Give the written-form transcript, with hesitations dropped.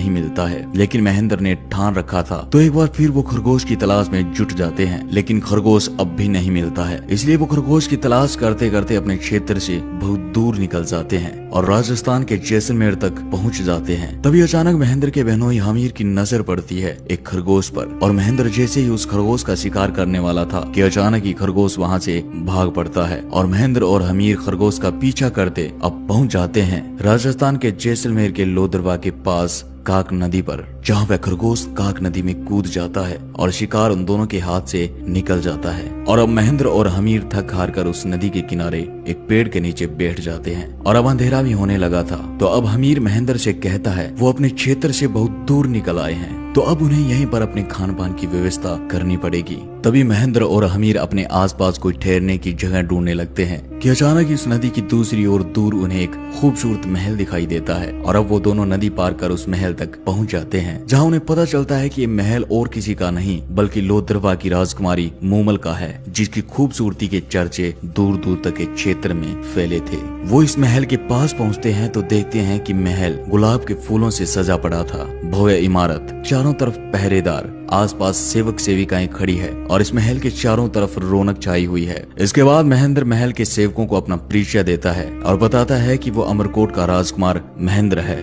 नहीं मिलता है, लेकिन महेंद्र ने ठान रखा था। तो एक बार फिर वो खरगोश की तलाश में जुट जाते हैं, लेकिन खरगोश अब भी नहीं मिलता है। इसलिए वो खरगोश की तलाश करते करते अपने क्षेत्र से बहुत दूर निकल जाते हैं और राजस्थान के जैसलमेर तक पहुंच जाते हैं। तभी अचानक महेंद्र के बहनोई हमीर की नजर पड़ती है एक खरगोश पर, और महेंद्र जैसे ही उस खरगोश का शिकार करने वाला था कि अचानक ही खरगोश वहां से भाग पड़ता है और महेंद्र और हमीर खरगोश का पीछा करते अब पहुंच जाते हैं राजस्थान के जैसलमेर के लोदरवा के पास काक नदी पर, जहाँ वह खरगोश काक नदी में कूद जाता है और शिकार उन दोनों के हाथ से निकल जाता है। और अब महेंद्र और हमीर थक हार कर उस नदी के किनारे एक पेड़ के नीचे बैठ जाते हैं और अब अंधेरा भी होने लगा था। तो अब हमीर महेंद्र से कहता है वो अपने क्षेत्र से बहुत दूर निकल आए हैं, तो अब उन्हें यहीं पर अपने खान पान की व्यवस्था करनी पड़ेगी। तभी महेंद्र और हमीर अपने आसपास कोई ठहरने की जगह ढूंढने लगते हैं कि अचानक इस नदी की दूसरी ओर दूर उन्हें एक खूबसूरत महल दिखाई देता है और अब वो दोनों नदी पार कर उस महल तक पहुंच जाते हैं, जहां उन्हें पता चलता है कि ये महल और किसी का नहीं बल्कि लोदरवा की राजकुमारी मूमल का है, जिसकी खूबसूरती के चर्चे दूर दूर तक के क्षेत्र में फैले थे। वो इस महल के पास पहुंचते हैं तो देखते हैं कि महल गुलाब के फूलों से सजा पड़ा था। भव्य इमारत, चारों तरफ पहरेदार, आसपास सेवक सेविकाएं खड़ी है और इस महल के चारों तरफ रौनक छाई हुई है। इसके बाद महेंद्र महल के सेवकों को अपना परिचय देता है और बताता है कि वो अमरकोट का राजकुमार महेंद्र है।